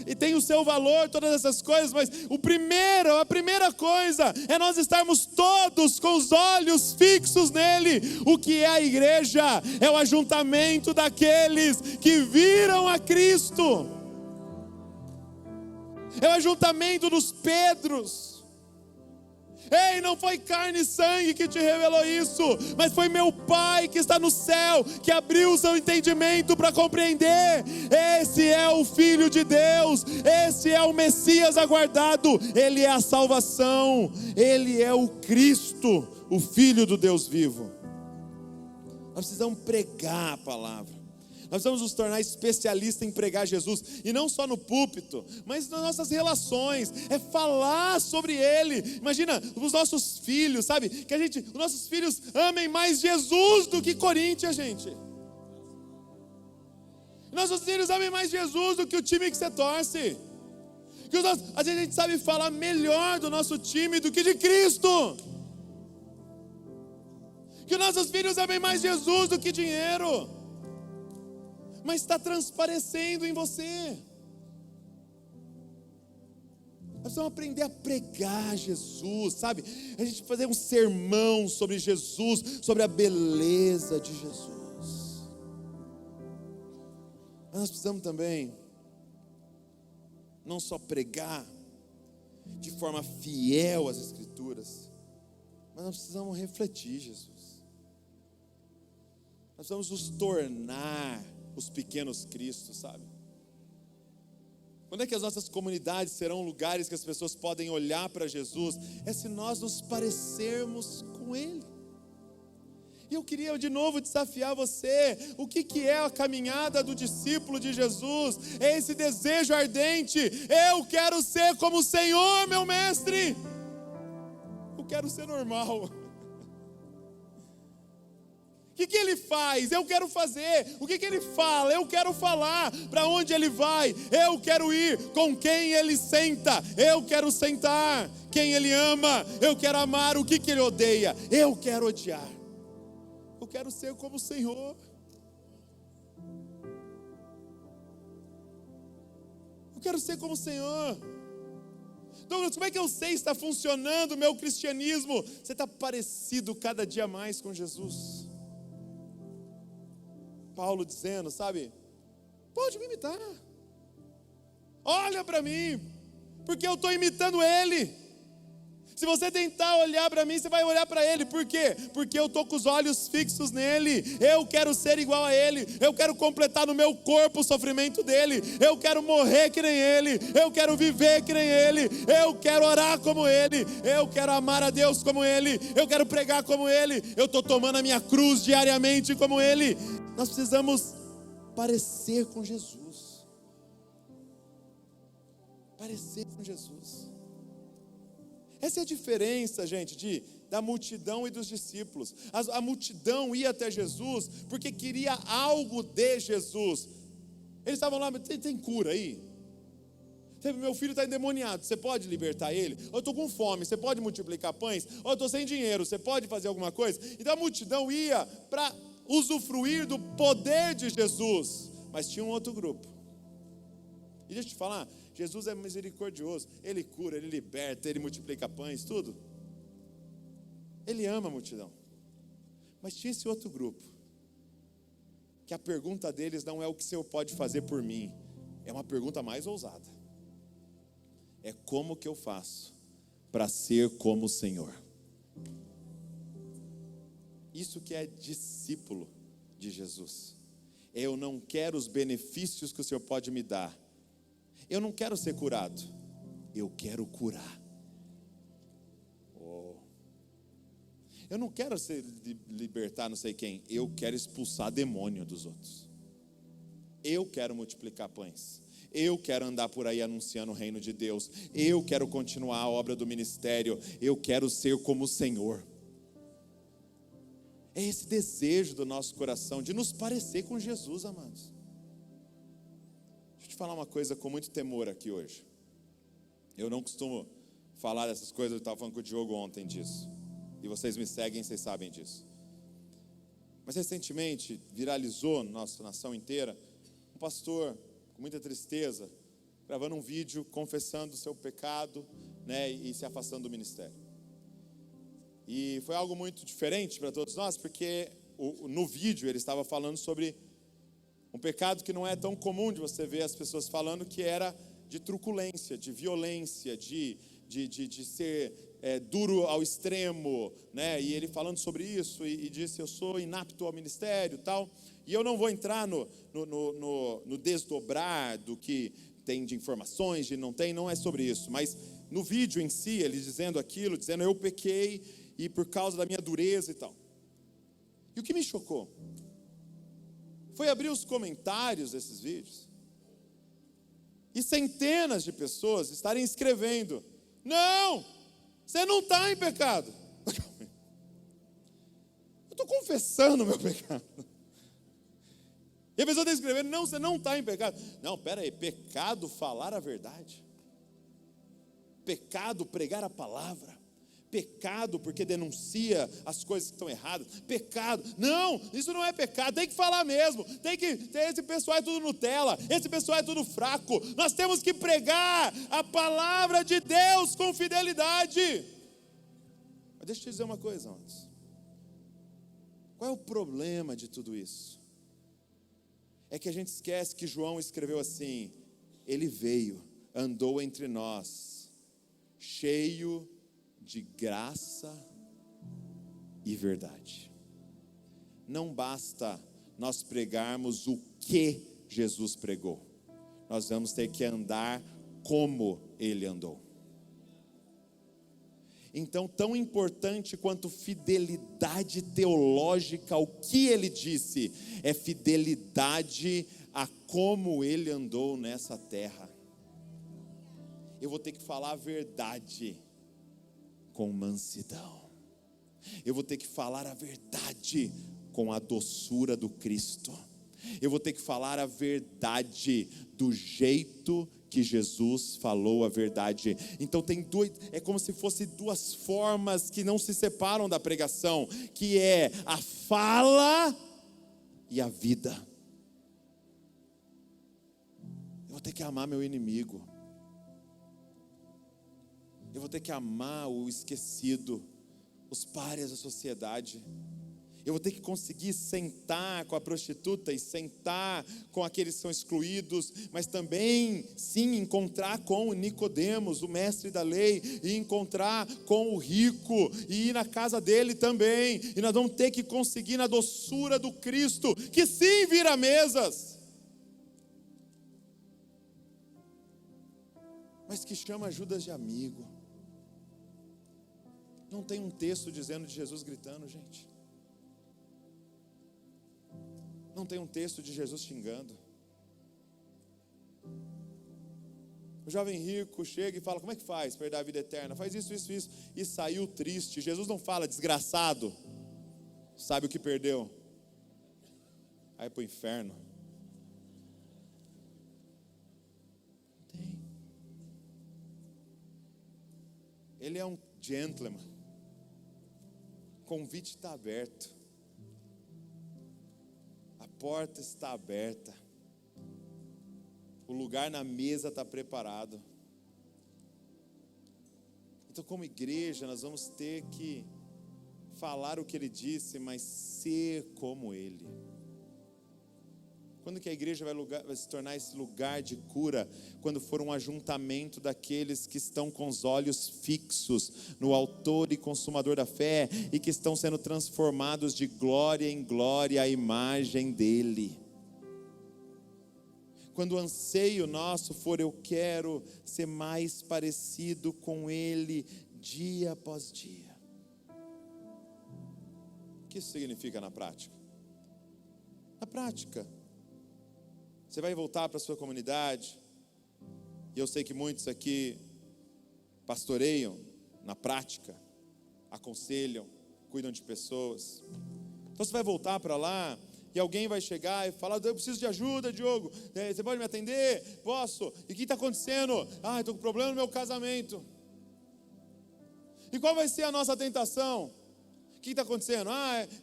[SPEAKER 2] e tem o seu valor, todas essas coisas, mas a primeira coisa é nós estarmos todos com os olhos fixos nele. O que é a igreja? É o ajuntamento daqueles que viram a Cristo. é o ajuntamento dos Pedros. Ei, não foi carne e sangue que te revelou isso, mas foi meu Pai que está no céu, que abriu o seu entendimento para compreender. Esse é o Filho de Deus, esse é o Messias aguardado, Ele é a salvação, Ele é o Cristo, o Filho do Deus vivo. Nós precisamos pregar a palavra. Nós precisamos nos tornar especialistas em pregar Jesus, e não só no púlpito, mas nas nossas relações, é falar sobre Ele. Imagina os nossos filhos, sabe, que os nossos filhos amem mais Jesus do que Corinthians, gente. Nossos filhos amem mais Jesus do que o time que você torce. Às vezes a gente sabe falar melhor do nosso time do que de Cristo. Que nossos filhos amem mais Jesus do que dinheiro. Mas está transparecendo em você. Nós precisamos aprender a pregar Jesus, sabe? A gente fazer um sermão sobre Jesus, sobre a beleza de Jesus. Mas nós precisamos também não só pregar de forma fiel às Escrituras, mas nós precisamos refletir Jesus. Nós precisamos nos tornar os pequenos Cristos, sabe? Quando é que as nossas comunidades serão lugares que as pessoas podem olhar para Jesus? É se nós nos parecermos com Ele. E eu queria de novo desafiar você. O que é a caminhada do discípulo de Jesus? É esse desejo ardente. Eu quero ser como o Senhor, meu mestre. Eu quero ser normal. O que Ele faz? Eu quero fazer. O que Ele fala? Eu quero falar. Para onde Ele vai? Eu quero ir. Com quem Ele senta? Eu quero sentar. Quem Ele ama? Eu quero amar. O que Ele odeia? Eu quero odiar. Eu quero ser como o Senhor. Eu quero ser como o Senhor. Douglas, como é que eu sei se está funcionando o meu cristianismo? Você está parecido cada dia mais com Jesus. Paulo dizendo, sabe, pode me imitar, olha para mim, porque eu estou imitando Ele. Se você tentar olhar para mim, você vai olhar para Ele, por quê? Porque eu estou com os olhos fixos nele, eu quero ser igual a Ele, eu quero completar no meu corpo o sofrimento dele, eu quero morrer que nem Ele, eu quero viver que nem Ele, eu quero orar como Ele, eu quero amar a Deus como Ele, eu quero pregar como Ele, eu estou tomando a minha cruz diariamente como Ele. Nós precisamos parecer com Jesus. Parecer com Jesus. Essa é a diferença, gente, da multidão e dos discípulos. A multidão ia até Jesus porque queria algo de Jesus. Eles estavam lá, tem cura aí? Meu filho está endemoniado, você pode libertar ele? Eu estou com fome, você pode multiplicar pães? Eu estou sem dinheiro, você pode fazer alguma coisa? Então a multidão ia para usufruir do poder de Jesus, mas tinha um outro grupo. E deixa eu te falar, Jesus é misericordioso, Ele cura, Ele liberta, Ele multiplica pães, tudo. Ele ama a multidão. Mas tinha esse outro grupo, que a pergunta deles não é o que o Senhor pode fazer por mim, é uma pergunta mais ousada. É como que eu faço para ser como o Senhor? Isso que é discípulo de Jesus. Eu não quero os benefícios que o Senhor pode me dar. Eu não quero ser curado. Eu quero curar. Eu não quero libertar não sei quem. Eu quero expulsar demônio dos outros. Eu quero multiplicar pães. Eu quero andar por aí anunciando o reino de Deus. Eu quero continuar a obra do ministério. Eu quero ser como o Senhor. É esse desejo do nosso coração de nos parecer com Jesus, amados. Deixa eu te falar uma coisa com muito temor aqui hoje. Eu não costumo falar dessas coisas, eu estava falando com o Diogo ontem disso. E vocês me seguem, vocês sabem disso. Mas recentemente viralizou na nossa nação inteira um pastor, com muita tristeza, gravando um vídeo confessando o seu pecado, né, e se afastando do ministério. E foi algo muito diferente para todos nós, porque no vídeo ele estava falando sobre um pecado que não é tão comum de você ver as pessoas falando, que era de truculência, de violência, de ser duro ao extremo, né? E ele falando sobre isso, e disse, eu sou inapto ao ministério e tal. E eu não vou entrar no desdobrar do que tem de informações, de não é sobre isso. Mas no vídeo em si, ele dizendo aquilo, dizendo, eu pequei, e por causa da minha dureza e tal. E o que me chocou foi abrir os comentários desses vídeos e centenas de pessoas estarem escrevendo, não, você não está em pecado. Eu estou confessando o meu pecado. E a pessoa está escrevendo, não, você não está em pecado. Não, pera aí, pecado falar a verdade. Pecado pregar a palavra. Pecado porque denuncia as coisas que estão erradas. Pecado, não, isso não é pecado. Tem que falar mesmo, esse pessoal é tudo Nutella, esse pessoal é tudo fraco. Nós temos que pregar a palavra de Deus com fidelidade. Mas deixa eu te dizer uma coisa antes. Qual é o problema de tudo isso? É que a gente esquece que João escreveu assim, ele veio, andou entre nós, cheio de graça e verdade. Não basta nós pregarmos o que Jesus pregou, nós vamos ter que andar como ele andou. Então, tão importante quanto fidelidade teológica ao que ele disse, é fidelidade a como ele andou nessa terra. Eu vou ter que falar a verdade com mansidão. Eu vou ter que falar a verdade com a doçura do Cristo. Eu vou ter que falar a verdade do jeito que Jesus falou a verdade. Então é como se fosse duas formas que não se separam da pregação, que é a fala e a vida. Eu vou ter que amar meu inimigo. Eu vou ter que amar o esquecido, os párias da sociedade. Eu vou ter que conseguir sentar com a prostituta e sentar com aqueles que são excluídos, mas também, sim, encontrar com o Nicodemos, o mestre da lei, e encontrar com o rico, e ir na casa dele também. E nós vamos ter que conseguir na doçura do Cristo, que sim vira mesas, mas que chama Judas de amigo. Não tem um texto dizendo de Jesus gritando, gente. Não tem um texto de Jesus xingando. O jovem rico chega e fala, como é que faz para herdar a vida eterna? Faz isso, isso, isso. E saiu triste. Jesus não fala, desgraçado, sabe o que perdeu? Aí para o inferno. Tem. Ele é um gentleman. O convite está aberto. A porta está aberta. O lugar na mesa está preparado. Então, como igreja, nós vamos ter que falar o que ele disse, mas ser como ele. Quando que a igreja vai se tornar esse lugar de cura? Quando for um ajuntamento daqueles que estão com os olhos fixos no autor e consumador da fé e que estão sendo transformados de glória em glória à imagem dele. Quando o anseio nosso for, eu quero ser mais parecido com ele dia após dia. O que isso significa na prática? Na prática, você vai voltar para a sua comunidade, e eu sei que muitos aqui pastoreiam na prática, aconselham, cuidam de pessoas. Então você vai voltar para lá, e alguém vai chegar e falar, eu preciso de ajuda, Diogo, você pode me atender? Posso? E o que está acontecendo? Estou com problema no meu casamento. E qual vai ser a nossa tentação? O que está acontecendo?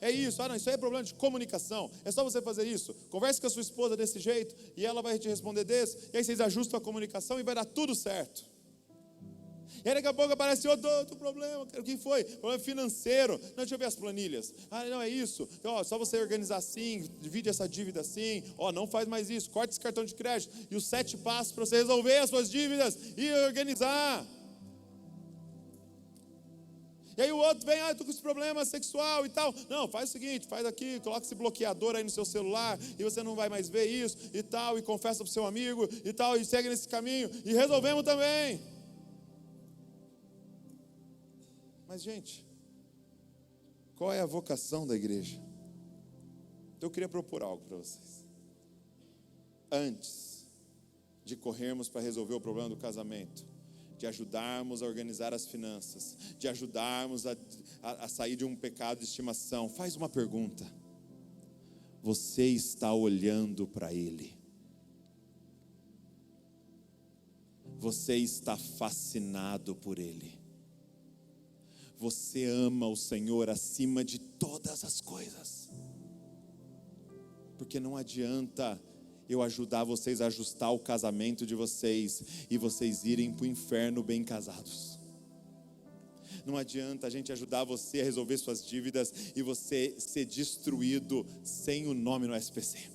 [SPEAKER 2] É isso. Não, isso aí é problema de comunicação. É só você fazer isso. Converse com a sua esposa desse jeito e ela vai te responder desse. E aí vocês ajustam a comunicação e vai dar tudo certo. E aí daqui a pouco aparece outro problema. O que foi? Problema financeiro. Não, deixa eu ver as planilhas. Não, é isso. Então, só você organizar assim, divide essa dívida assim. Não faz mais isso. Corta esse cartão de crédito. E os 7 passos para você resolver as suas dívidas e organizar. E aí o outro vem, estou com esse problema sexual e tal. Não, faz o seguinte, faz aqui, coloca esse bloqueador aí no seu celular, e você não vai mais ver isso e tal, e confessa para o seu amigo e tal, e segue nesse caminho, e resolvemos também. Mas, gente, qual é a vocação da igreja? Eu queria propor algo para vocês. Antes de corrermos para resolver o problema do casamento, de ajudarmos a organizar as finanças, de ajudarmos a sair de um pecado de estimação, faz uma pergunta: você está olhando para Ele? Você está fascinado por Ele? Você ama o Senhor acima de todas as coisas? Porque não adianta eu ajudar vocês a ajustar o casamento de vocês e vocês irem para o inferno bem casados. Não adianta a gente ajudar você a resolver suas dívidas e você ser destruído sem o nome no SPC.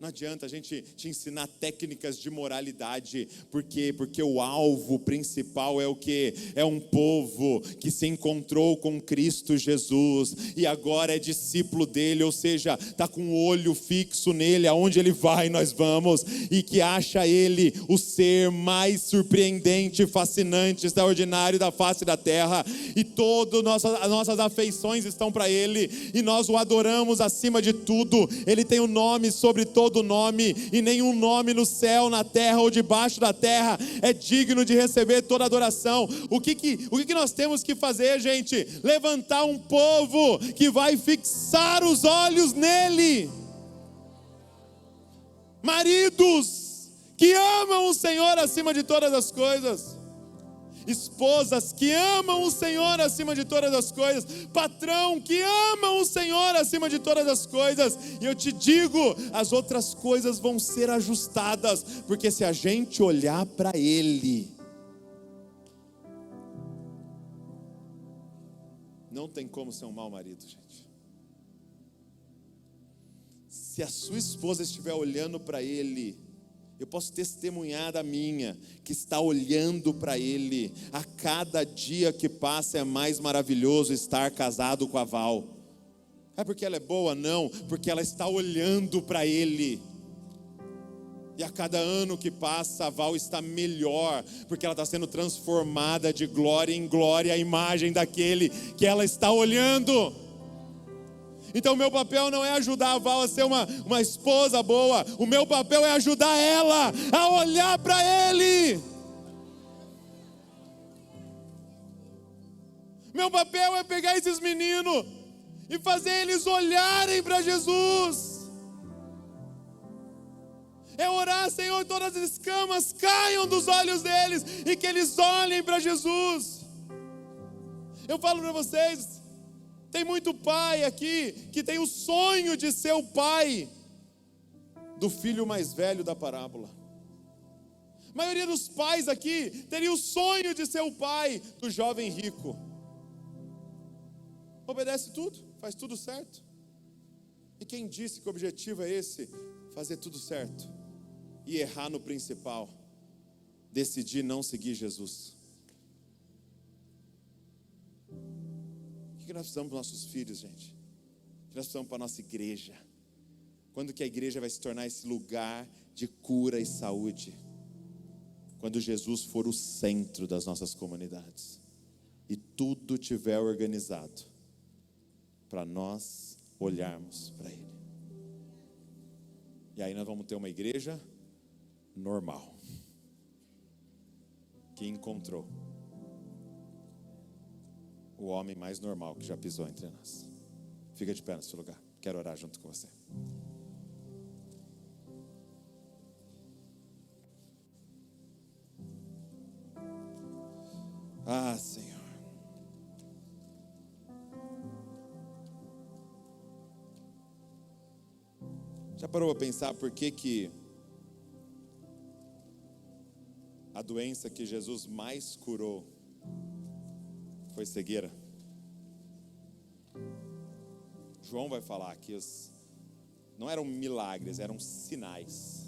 [SPEAKER 2] Não adianta a gente te ensinar técnicas de moralidade. Por quê? Porque o alvo principal é o quê? É um povo que se encontrou com Cristo Jesus e agora é discípulo dele, ou seja, está com o olho fixo nele, aonde ele vai nós vamos, e que acha ele o ser mais surpreendente, fascinante, extraordinário da face da terra, e todas as nossas afeições estão para ele, e nós o adoramos acima de tudo. Ele tem um nome sobre todo nome, e nenhum nome no céu, na terra ou debaixo da terra é digno de receber toda adoração. O que nós temos que fazer, gente? Levantar um povo que vai fixar os olhos nele. Maridos que amam o Senhor acima de todas as coisas. Esposas que amam o Senhor acima de todas as coisas. Patrão que ama o Senhor acima de todas as coisas. E eu te digo, as outras coisas vão ser ajustadas, porque se a gente olhar para Ele, não tem como ser um mau marido, gente. Se a sua esposa estiver olhando para Ele, eu posso testemunhar da minha, que está olhando para Ele. A cada dia que passa é mais maravilhoso estar casado com a Val. É porque ela é boa? Não, porque ela está olhando para Ele. E a cada ano que passa, a Val está melhor, porque ela está sendo transformada de glória em glória, à imagem daquele que ela está olhando. Então o meu papel não é ajudar a Val a ser uma esposa boa. O meu papel é ajudar ela a olhar para Ele. Meu papel é pegar esses meninos e fazer eles olharem para Jesus. É orar, Senhor, todas as escamas caiam dos olhos deles e que eles olhem para Jesus. Eu falo para vocês, tem muito pai aqui que tem o sonho de ser o pai do filho mais velho da parábola. A maioria dos pais aqui teria o sonho de ser o pai do jovem rico. Obedece tudo, faz tudo certo. E quem disse que o objetivo é esse? Fazer tudo certo e errar no principal, decidir não seguir Jesus. O que nós precisamos para os nossos filhos, gente? O que nós precisamos para a nossa igreja? Quando que a igreja vai se tornar esse lugar de cura e saúde? Quando Jesus for o centro das nossas comunidades e tudo tiver organizado para nós olharmos para Ele. E aí nós vamos ter uma igreja normal, que encontrou o homem mais normal que já pisou entre nós. Fica de pé no seu lugar, quero orar junto com você. Ah, Senhor, já parou para pensar por que há doença que Jesus mais curou foi cegueira. João vai falar que não eram milagres, eram sinais.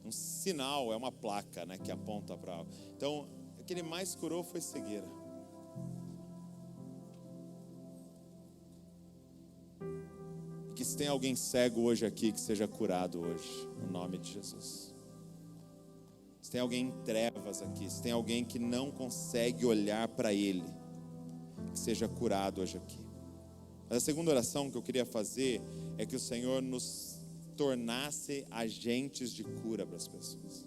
[SPEAKER 2] Um sinal é uma placa, né, que aponta para algo. Então, o que ele mais curou foi cegueira. Que se tem alguém cego hoje aqui, que seja curado hoje, no nome de Jesus. Se tem alguém em trevas aqui, se tem alguém que não consegue olhar para Ele, que seja curado hoje aqui. Mas a segunda oração que eu queria fazer é que o Senhor nos tornasse agentes de cura para as pessoas.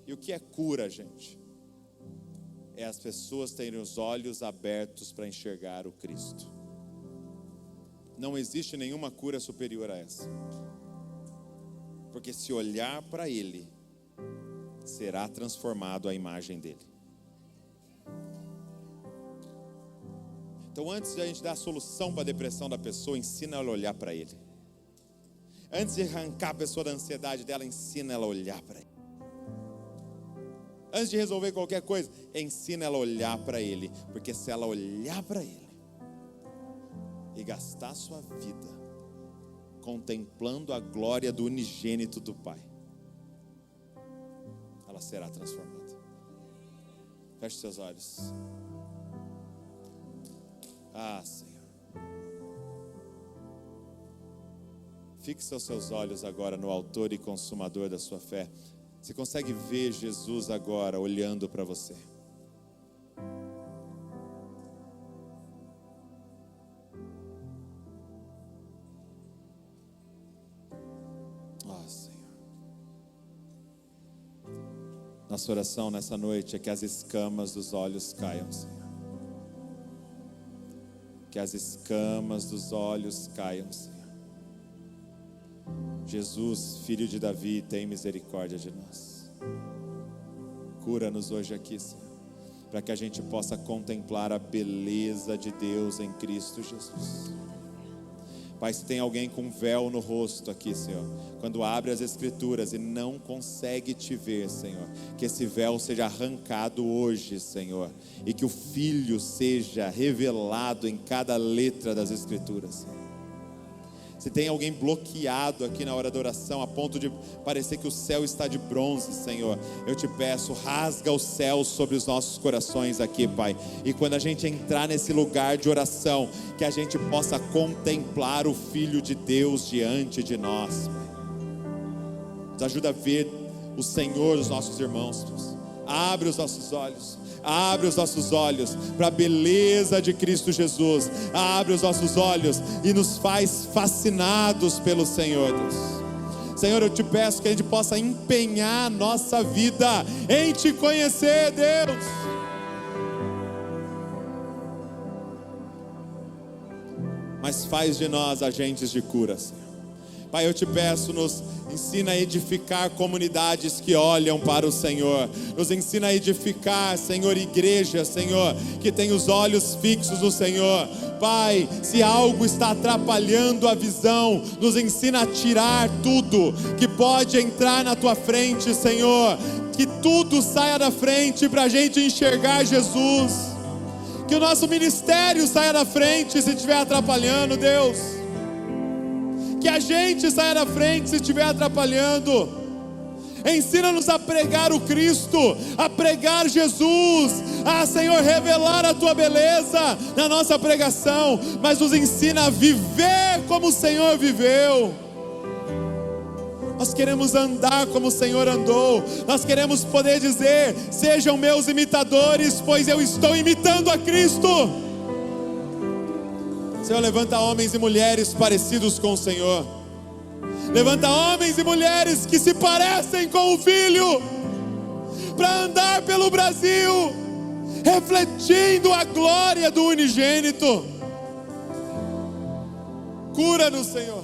[SPEAKER 2] E o que é cura, gente? É as pessoas terem os olhos abertos para enxergar o Cristo. Não existe nenhuma cura superior a essa. Porque se olhar para Ele, será transformado à imagem dEle. Então, antes de a gente dar a solução para a depressão da pessoa, ensina ela a olhar para Ele. Antes de arrancar a pessoa da ansiedade dela, ensina ela a olhar para Ele. Antes de resolver qualquer coisa, ensina ela a olhar para Ele. Porque se ela olhar para Ele e gastar a sua vida contemplando a glória do unigênito do Pai, ela será transformada. Feche seus olhos. Senhor. Fixe os seus olhos agora no autor e consumador da sua fé. Você consegue ver Jesus agora olhando para você? Senhor. Nossa oração nessa noite é que as escamas dos olhos caiam, Senhor. Que as escamas dos olhos caiam, Senhor. Jesus, filho de Davi, tem misericórdia de nós. Cura-nos hoje aqui, Senhor, para que a gente possa contemplar a beleza de Deus em Cristo Jesus. Pai, se tem alguém com véu no rosto aqui, Senhor, quando abre as Escrituras e não consegue te ver, Senhor, que esse véu seja arrancado hoje, Senhor, e que o Filho seja revelado em cada letra das Escrituras, Senhor. Se tem alguém bloqueado aqui na hora da oração, a ponto de parecer que o céu está de bronze, Senhor, eu te peço, rasga o céu sobre os nossos corações aqui, Pai. E quando a gente entrar nesse lugar de oração, que a gente possa contemplar o Filho de Deus diante de nós, Pai. Nos ajuda a ver o Senhor dos nossos irmãos, Deus. Abre os nossos olhos. Abre os nossos olhos para a beleza de Cristo Jesus. Abre os nossos olhos e nos faz fascinados pelo Senhor, Deus. Senhor, eu te peço que a gente possa empenhar nossa vida em te conhecer, Deus. Mas faz de nós agentes de cura, Senhor. Pai, eu te peço, nos ensina a edificar comunidades que olham para o Senhor. Nos ensina a edificar, Senhor, igreja, Senhor, que tem os olhos fixos no Senhor. Pai, se algo está atrapalhando a visão, nos ensina a tirar tudo que pode entrar na tua frente, Senhor. Que tudo saia da frente para a gente enxergar Jesus. Que o nosso ministério saia da frente se estiver atrapalhando, Deus. Que a gente saia da frente se estiver atrapalhando. Ensina-nos a pregar o Cristo, a pregar Jesus, a, Senhor, revelar a Tua beleza na nossa pregação, mas nos ensina a viver como o Senhor viveu. Nós queremos andar como o Senhor andou. Nós queremos poder dizer: sejam meus imitadores, pois eu estou imitando a Cristo. Senhor, levanta homens e mulheres parecidos com o Senhor. Levanta homens e mulheres que se parecem com o Filho, para andar pelo Brasil, refletindo a glória do unigênito. Cura-nos, Senhor.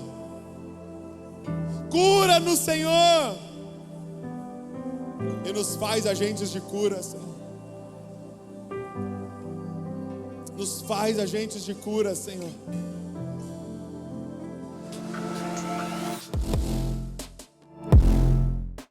[SPEAKER 2] Cura-nos, Senhor. E nos faz agentes de cura, Senhor. Nos faz agentes de cura, Senhor.